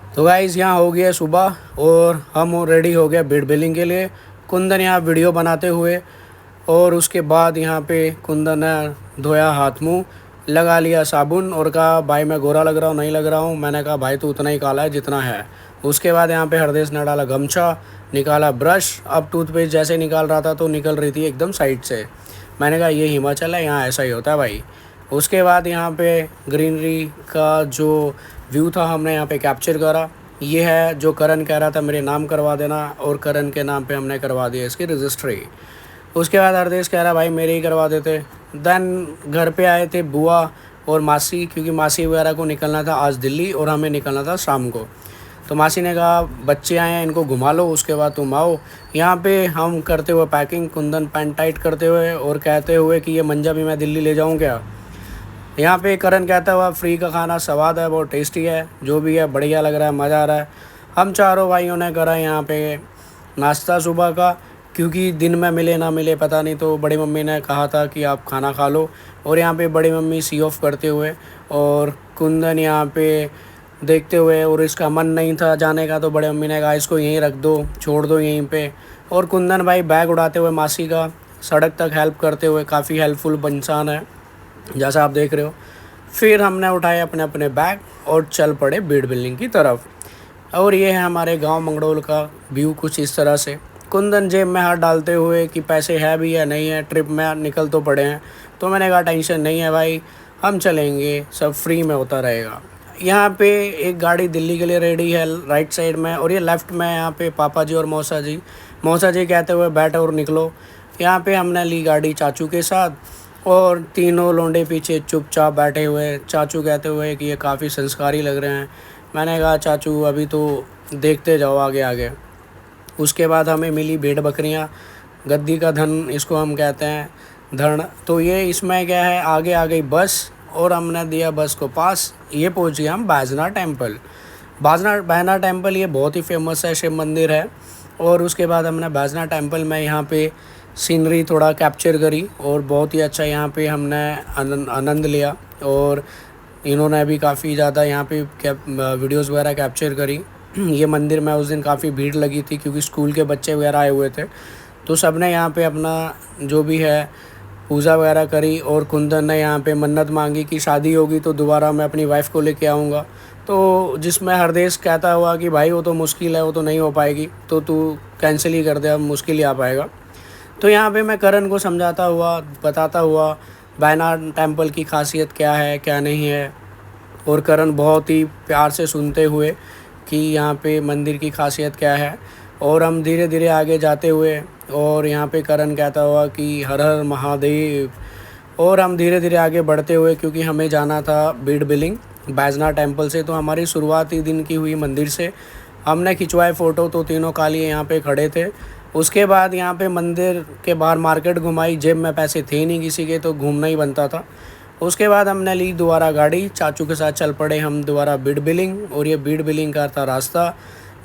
तो गाइस यहाँ हो गया सुबह और हम रेडी हो गया बीड बिलिंग के लिए। कुंदन यहाँ वीडियो बनाते हुए और उसके बाद यहाँ पे कुंदन ने धोया हाथ मुंह, लगा लिया साबुन और कहा भाई मैं गोरा लग रहा हूँ नहीं लग रहा हूँ। मैंने कहा भाई तू उतना ही काला है जितना है। उसके बाद यहाँ पे हरदेश ने डाला गमछा, निकाला ब्रश। अब टूथपेस्ट जैसे निकाल रहा था तो निकल रही थी एकदम साइड से। मैंने कहा ये हिमाचल है, यहाँ ऐसा ही होता है भाई। उसके बाद यहाँ पे ग्रीनरी का जो व्यू था हमने यहाँ पे कैप्चर करा। ये है जो करण कह रहा था मेरे नाम करवा देना, और करण के नाम पे हमने करवा दिया इसकी रजिस्ट्री। उसके बाद हरदेश कह रहा भाई मेरे ही करवा देते। देन घर पे आए थे बुआ और मासी, क्योंकि मासी वगैरह को निकलना था आज दिल्ली और हमें निकलना था शाम को। तो मासी ने कहा बच्चे आए हैं इनको घुमा लो, उसके बाद तुम आओ। यहाँ पे हम करते हुए पैकिंग, कुंदन पैंट टाइट करते हुए और कहते हुए कि ये मंजा भी मैं दिल्ली ले जाऊँ क्या। यहाँ पे करण कहता हुआ फ्री का खाना स्वाद है, बहुत टेस्टी है, जो भी है बढ़िया लग रहा है, मज़ा आ रहा है। हम चारों भाइयों ने करा यहाँ पे नाश्ता सुबह का, क्योंकि दिन में मिले ना मिले पता नहीं, तो बड़ी मम्मी ने कहा था कि आप खाना खा लो। और यहाँ पे बड़ी मम्मी सी ऑफ करते हुए और कुंदन यहाँ पे देखते हुए, और इसका मन नहीं था जाने का तो बड़े मम्मी ने कहा इसको यहीं रख दो, छोड़ दो यहीं पे। और कुंदन भाई बैग उड़ाते हुए मासी का सड़क तक हेल्प करते हुए, काफ़ी हेल्पफुल इंसान है जैसा आप देख रहे हो। फिर हमने उठाए अपने अपने बैग और चल पड़े बीड बिल्डिंग की तरफ। और ये है हमारे गांव मंगड़ोल का व्यू कुछ इस तरह से। कुंदन जेब में हाथ डालते हुए कि पैसे है भी या नहीं है, ट्रिप में निकल तो पड़े हैं। तो मैंने कहा टेंशन नहीं है भाई, हम चलेंगे, सब फ्री में होता रहेगा। यहाँ पे एक गाड़ी दिल्ली के लिए रेडी है राइट साइड में, और ये लेफ़्ट में यहाँ पे पापा जी और मौसा जी। मौसा जी कहते हुए बैठो और निकलो। यहाँ पे हमने ली गाड़ी चाचू के साथ, और तीनों लोंडे पीछे चुपचाप बैठे हुए। चाचू कहते हुए कि ये काफ़ी संस्कारी लग रहे हैं। मैंने कहा चाचू अभी तो देखते जाओ आगे आगे। उसके बाद हमें मिली भेड़ बकरियाँ, गद्दी का धन इसको हम कहते हैं, धन। तो ये इसमें क्या है, आगे आ गई बस और हमने दिया बस को पास। ये पहुंच गए हम बैजना टेम्पल। बैजना टेम्पल ये बहुत ही फेमस है, शिव मंदिर है। और उसके बाद हमने बैजना टेम्पल में यहाँ पे सीनरी थोड़ा कैप्चर करी और बहुत ही अच्छा यहाँ पे हमने आनंद लिया। और इन्होंने भी काफ़ी ज़्यादा यहाँ पे वीडियोस वगैरह कैप्चर करी। ये मंदिर में उस दिन काफ़ी भीड़ लगी थी क्योंकि स्कूल के बच्चे वगैरह आए हुए थे, तो सब ने यहाँ पे अपना जो भी है पूजा वगैरह करी। और कुंदन ने यहाँ पे मन्नत मांगी कि शादी होगी तो दोबारा मैं अपनी वाइफ को लेके आऊँगा। तो जिसमें हरदेश कहता हुआ कि भाई वो तो मुश्किल है, वो तो नहीं हो पाएगी, तो तू कैंसिल ही कर दे, अब मुश्किल ही आ पाएगा। तो यहाँ पे मैं करण को समझाता हुआ, बताता हुआ बैना टेम्पल की खासियत क्या है क्या नहीं है, और करण बहुत ही प्यार से सुनते हुए कि यहाँ पे मंदिर की खासियत क्या है। और हम धीरे धीरे आगे जाते हुए, और यहाँ पे करण कहता हुआ कि हर हर महादेव। और हम धीरे धीरे आगे बढ़ते हुए, क्योंकि हमें जाना था बीड बिलिंग बैजना टेम्पल से, तो हमारी शुरुआत ही दिन की हुई मंदिर से। हमने खिंचवाए फ़ोटो, तो तीनों कालिए यहाँ पे खड़े थे। उसके बाद यहाँ पे मंदिर के बाहर मार्केट घुमाई, जेब में पैसे थे नहीं किसी के, तो घूमना ही बनता था। उसके बाद हमने ली दोबारा गाड़ी, चाचू के साथ चल पड़े हम दोबारा बीड बिलिंग। और ये बीड बिलिंग का था रास्ता।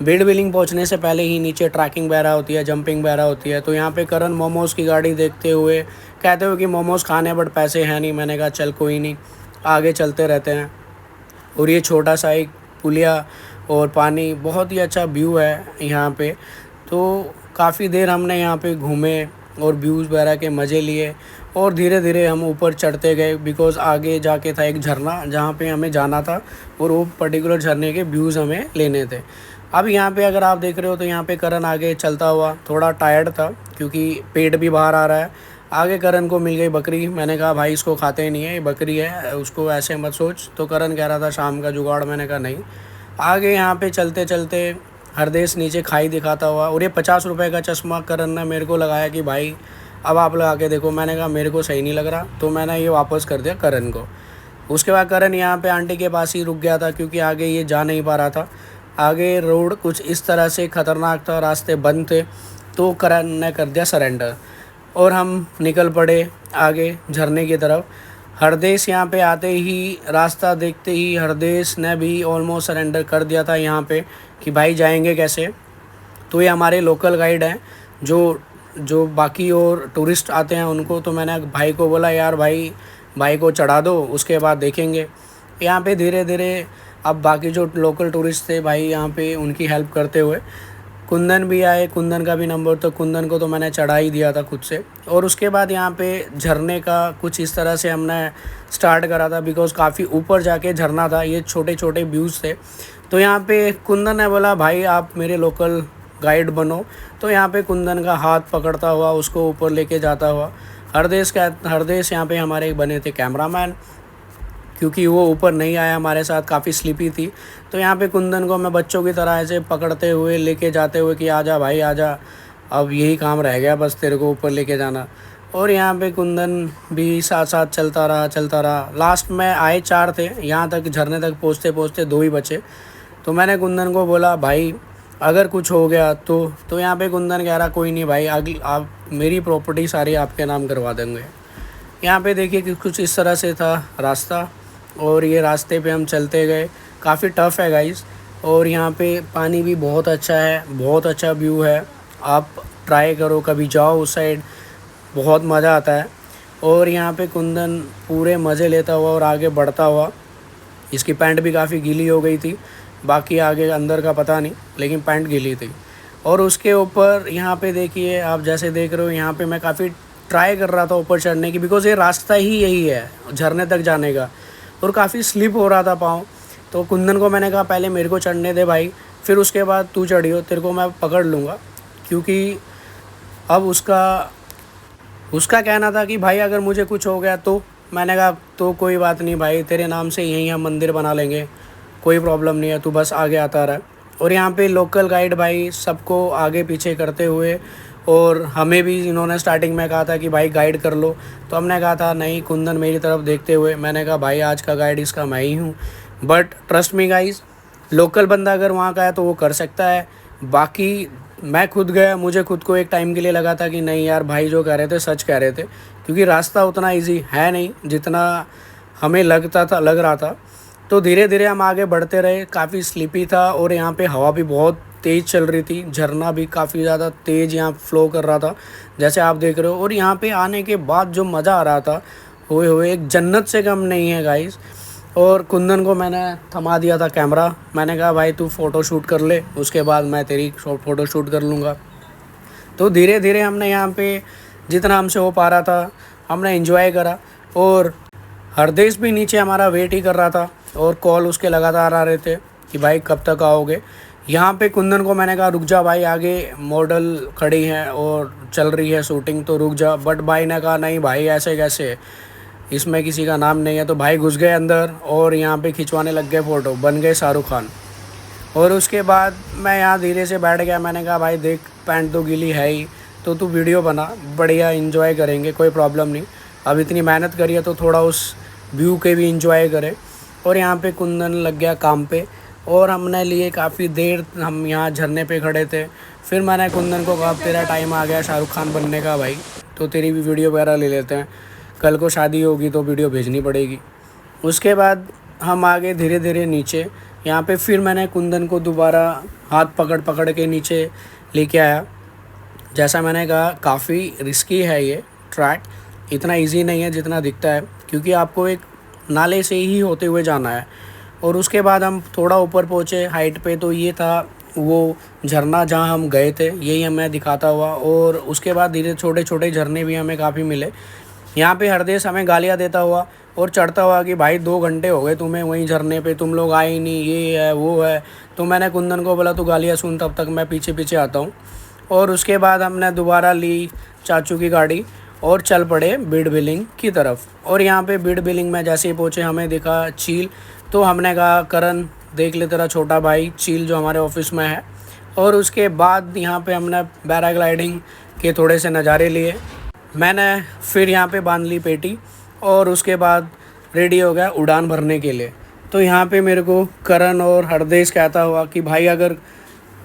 बीड बिलिंग पहुंचने से पहले ही नीचे ट्रैकिंग वगैरह होती है, जंपिंग वगैरह होती है। तो यहाँ पे करण मोमोज़ की गाड़ी देखते हुए कहते हुए कि मोमोज़ खाने बट पैसे हैं नहीं। मैंने कहा चल कोई नहीं, आगे चलते रहते हैं। और ये छोटा सा एक पुलिया और पानी, बहुत ही अच्छा व्यू है यहाँ पे। तो काफ़ी देर हमने यहाँ पे घूमे और व्यूज़ वगैरह के मज़े लिए, और धीरे धीरे हम ऊपर चढ़ते गए, बिकॉज़ आगे जाके था एक झरना जहाँ पे हमें जाना था, और वो पर्टिकुलर झरने के व्यूज़ हमें लेने थे। अब यहाँ पे अगर आप देख रहे हो तो यहाँ पे करण आगे चलता हुआ थोड़ा टायर्ड था, क्योंकि पेट भी बाहर आ रहा है। आगे करण को मिल गई बकरी। मैंने कहा भाई इसको खाते नहीं है, ये बकरी है, उसको ऐसे मत सोच। तो करण कह रहा था शाम का जुगाड़। मैंने कहा नहीं। आगे यहाँ पे चलते चलते हरदेश नीचे खाई दिखाता हुआ, और ये 50 रुपये का चश्मा करण ने मेरे को लगाया कि भाई अब आप लगा के देखो। मैंने कहा मेरे को सही नहीं लग रहा, तो मैंने ये वापस कर दिया करण को। उसके बाद करण यहाँ पे आंटी के पास ही रुक गया था, क्योंकि आगे ये जा नहीं पा रहा था। आगे रोड कुछ इस तरह से ख़तरनाक था, रास्ते बंद थे, तो करण ने कर दिया सरेंडर और हम निकल पड़े आगे झरने की तरफ। हरदेश यहाँ पे आते ही, रास्ता देखते ही हरदेश ने भी ऑलमोस्ट सरेंडर कर दिया था यहाँ पे कि भाई जाएंगे कैसे। तो ये हमारे लोकल गाइड हैं जो जो बाकी और टूरिस्ट आते हैं उनको। तो मैंने भाई को बोला यार भाई को चढ़ा दो, उसके बाद देखेंगे। यहाँ पे धीरे धीरे अब बाकी जो लोकल टूरिस्ट थे भाई यहाँ पे उनकी हेल्प करते हुए कुंदन भी आए। कुंदन का भी नंबर, तो कुंदन को तो मैंने चढ़ा ही दिया था खुद से। और उसके बाद यहाँ पे झरने का कुछ इस तरह से हमने स्टार्ट करा था, बिकॉज़ काफ़ी ऊपर जाके झरना था, ये छोटे छोटे व्यूज़ थे। तो यहाँ पे कुंदन ने बोला भाई आप मेरे लोकल गाइड बनो। तो यहाँ पे कुंदन का हाथ पकड़ता हुआ उसको ऊपर लेके जाता हुआ हरदेश यहाँ पे हमारे बने थे कैमरामैन, क्योंकि वो ऊपर नहीं आया हमारे साथ, काफ़ी स्लीपी थी। तो यहाँ पे कुंदन को मैं बच्चों की तरह ऐसे पकड़ते हुए लेके जाते हुए कि आजा भाई आजा, अब यही काम रह गया बस तेरे को ऊपर लेके जाना। और यहाँ पे कुंदन भी साथ साथ चलता रहा। लास्ट में आए 4 थे, यहाँ तक झरने तक पहुँचते पहुँचते 2 ही बचे। तो मैंने कुंदन को बोला भाई अगर कुछ हो गया तो यहाँ पे कुंदन कह रहा कोई नहीं भाई, अगली आप मेरी प्रॉपर्टी सारी आपके नाम करवा देंगे। यहाँ पे देखिए कि कुछ इस तरह से था रास्ता, और ये रास्ते पे हम चलते गए। काफ़ी टफ़ है गाइस, और यहाँ पे पानी भी बहुत अच्छा है, बहुत अच्छा व्यू है। आप ट्राई करो, कभी जाओ उस साइड, बहुत मज़ा आता है। और यहाँ पे कुंदन पूरे मज़े लेता हुआ और आगे बढ़ता हुआ, इसकी पैंट भी काफ़ी गीली हो गई थी, बाकी आगे अंदर का पता नहीं, लेकिन पैंट गीली थी। और उसके ऊपर यहाँ पे देखिए, आप जैसे देख रहे हो यहाँ पे मैं काफ़ी ट्राई कर रहा था ऊपर चढ़ने की, बिकॉज़ ये रास्ता ही यही है झरने तक जाने का, और काफ़ी स्लिप हो रहा था पाँव। तो कुंदन को मैंने कहा पहले मेरे को चढ़ने दे भाई, फिर उसके बाद तू चढ़ियो, तेरे को मैं पकड़ लूँगा। क्योंकि अब उसका कहना था कि भाई अगर मुझे कुछ हो गया तो। मैंने कहा तो कोई बात नहीं भाई, तेरे नाम से यहीं हम मंदिर बना लेंगे, कोई प्रॉब्लम नहीं है, तू बस आगे आता रहा। और यहाँ पे लोकल गाइड भाई सबको आगे पीछे करते हुए, और हमें भी इन्होंने स्टार्टिंग में कहा था कि भाई गाइड कर लो, तो हमने कहा था नहीं, कुंदन मेरी तरफ देखते हुए मैंने कहा भाई आज का गाइड इसका मैं ही हूँ। But trust me guys, local बंदा अगर वहाँ का है तो वो कर सकता है। बाकी मैं खुद गया, मुझे खुद को एक टाइम के लिए लगा था कि नहीं यार भाई जो कह रहे थे सच कह रहे थे, क्योंकि रास्ता उतना ईजी है नहीं जितना हमें लग रहा था। तो धीरे धीरे हम आगे बढ़ते रहे, काफ़ी स्लीपी था, और यहाँ पे हवा भी बहुत तेज़ चल रही थी, झरना भी काफ़ी ज़्यादा तेज़ यहाँ फ्लो कर रहा था जैसे आप देख रहे हो। और यहाँ पे आने के बाद जो मज़ा आ रहा था, हुए एक जन्नत से कम नहीं है गाइस। और कुंदन को मैंने थमा दिया था कैमरा, मैंने कहा भाई तू फ़ोटो शूट कर ले, उसके बाद मैं तेरी फ़ोटो शूट कर लूँगा। तो धीरे धीरे हमने यहाँ पे जितना हमसे हो पा रहा था हमने एंजॉय करा। और हरदेश भी नीचे हमारा वेट ही कर रहा था, और कॉल उसके लगातार आ रहे थे कि भाई कब तक आओगे। यहाँ पे कुंदन को मैंने कहा रुक जा भाई, आगे मॉडल खड़ी हैं और चल रही है शूटिंग, तो रुक जा। बट भाई ने कहा नहीं भाई ऐसे कैसे, इसमें किसी का नाम नहीं है। तो भाई घुस गए अंदर और यहाँ पे खिंचवाने लग गए फ़ोटो, बन गए शाहरुख खान। और उसके बाद मैं यहाँ धीरे से बैठ गया, मैंने कहा भाई देख पैंट तो गीली है ही, तो तू वीडियो बना, बढ़िया इंजॉय करेंगे, कोई प्रॉब्लम नहीं। अब इतनी मेहनत करी है तो थोड़ा उस व्यू के भी इंजॉय करें। और यहाँ पे कुंदन लग गया काम पे, और हमने लिए काफ़ी देर, हम यहाँ झरने पे खड़े थे। फिर मैंने कुंदन को कहा तेरा टाइम आ गया शाहरुख खान बनने का भाई, तो तेरी भी वीडियो वगैरह ले लेते हैं, कल को शादी होगी तो वीडियो भेजनी पड़ेगी। उसके बाद हम आगे धीरे धीरे नीचे, यहाँ पे फिर मैंने कुंदन को दोबारा हाथ पकड़ पकड़ के नीचे लेके आया। जैसा मैंने कहा काफ़ी रिस्की है ये ट्रैक, इतना इजी नहीं है जितना दिखता है, क्योंकि आपको एक नाले से ही होते हुए जाना है। और उसके बाद हम थोड़ा ऊपर पहुँचे हाइट पे, तो ये था वो झरना जहाँ हम गए थे, यही हमें दिखाता हुआ। और उसके बाद धीरे छोटे छोटे झरने भी हमें काफ़ी मिले। यहाँ पे हरदेश हमें गालियाँ देता हुआ और चढ़ता हुआ कि भाई 2 घंटे हो गए तुम्हें वहीं झरने पे, तुम लोग आए ही नहीं, ये है वो है। तो मैंने कुंदन को बोला तू गालियाँ सुन, तब तक मैं पीछे पीछे आता हूँ। और उसके बाद हमने दोबारा ली चाचू की गाड़ी और चल पड़े बीड़ बिलिंग की तरफ। और यहाँ पे बीड़ बिलिंग में जैसे ही पहुँचे हमें दिखा चील, तो हमने कहा करण देख ले तेरा छोटा भाई चील जो हमारे ऑफिस में है। और उसके बाद यहाँ पे हमने पैराग्लाइडिंग के थोड़े से नज़ारे लिए। मैंने फिर यहाँ पे बांध ली पेटी, और उसके बाद रेडी हो गया उड़ान भरने के लिए। तो यहाँ पे मेरे को करण और हरदेश कहता हुआ कि भाई अगर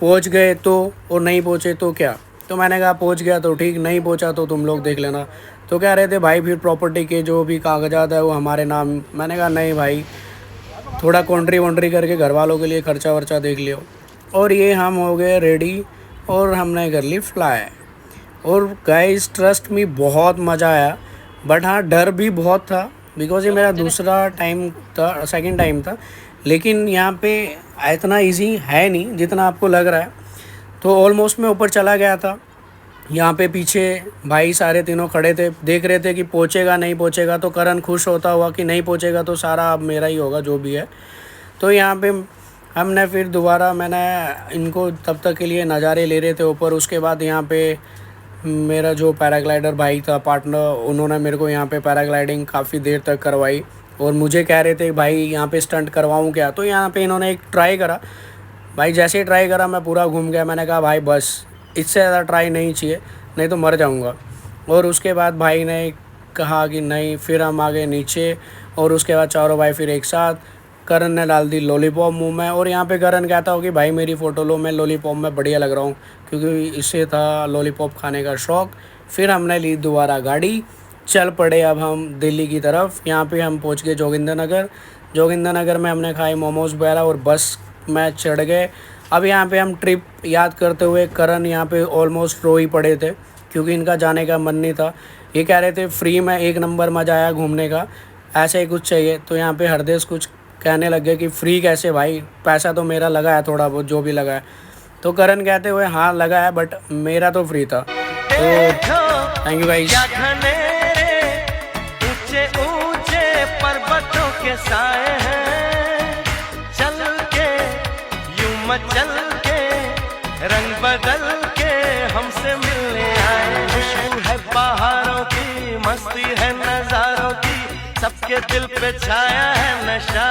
पहुँच गए तो, और नहीं पहुँचे तो क्या। तो मैंने कहा पहुँच गया तो ठीक, नहीं पहुँचा तो तुम लोग देख लेना। तो कह रहे थे भाई फिर प्रॉपर्टी के जो भी कागजात है वो हमारे नाम। मैंने कहा नहीं भाई, थोड़ा कॉन्ट्री वॉन्ट्री करके घर वालों के लिए खर्चा वर्चा देख लियो। और ये हम हो गए रेडी, और हमने कर ली फ्लाई। और गाइस ट्रस्ट मी बहुत मज़ा आया, बट हाँ डर भी बहुत था, बिकॉज़ ये मेरा दूसरा टाइम था, सेकंड टाइम था। लेकिन यहाँ पे इतना इजी है नहीं जितना आपको लग रहा है। तो ऑलमोस्ट मैं ऊपर चला गया था। यहाँ पे पीछे भाई सारे तीनों खड़े थे, देख रहे थे कि पहुँचेगा नहीं पहुँचेगा। तो करण खुश होता हुआ कि नहीं पहुँचेगा तो सारा अब मेरा ही होगा जो भी है। तो यहाँ पे हमने फिर दोबारा मैंने इनको तब तक के लिए नज़ारे ले रहे थे ऊपर। उसके बाद यहाँ पे मेरा जो पैराग्लाइडर भाई था पार्टनर, उन्होंने मेरे को यहाँ पे पैराग्लाइडिंग काफ़ी देर तक करवाई और मुझे कह रहे थे भाई यहाँ पे स्टंट करवाऊँ क्या। तो यहाँ पे इन्होंने एक ट्राई करा भाई, जैसे ही ट्राई करा मैं पूरा घूम गया। मैंने कहा भाई बस इससे ज़्यादा ट्राई नहीं चाहिए, नहीं तो मर जाऊँगा। और उसके बाद भाई ने कहा कि नहीं, फिर हम आ गए नीचे और उसके बाद चारों भाई फिर एक साथ। करण ने डाल दी लॉलीपॉप मुंह में और यहाँ पे करण कहता हो कि भाई मेरी फ़ोटो लो, मैं लॉलीपॉप में बढ़िया लग रहा हूँ, क्योंकि इससे था लॉलीपॉप खाने का शौक़। फिर हमने ली दोबारा गाड़ी, चल पड़े अब हम दिल्ली की तरफ। यहाँ पे हम पहुँच गए जोगिंदर नगर में हमने खाए मोमोज वगैरह और बस में चढ़ गए। अब यहाँ पे हम ट्रिप याद करते हुए करण यहाँ पे ऑलमोस्ट रो ही पड़े थे, क्योंकि इनका जाने का मन नहीं था। ये कह रहे थे फ्री में एक नंबर मज़ा आया घूमने का, ऐसे ही कुछ चाहिए। तो यहाँ पे हरदेश कुछ कहने लग गए कि फ्री कैसे भाई, पैसा तो मेरा लगा है थोड़ा बहुत जो भी लगा है। तो करण कहते हुए हाँ लगा है बट मेरा तो फ्री था। तो थैंक यू गाइस। ऊंचे ऊंचे पर्वतों के साए हैं, चल के यूं मचल के रंग बदल के हमसे मिलने आए। खुशबू है पहाड़ों की, मस्ती है नजारों की, सबके दिल पे छाया है नशा।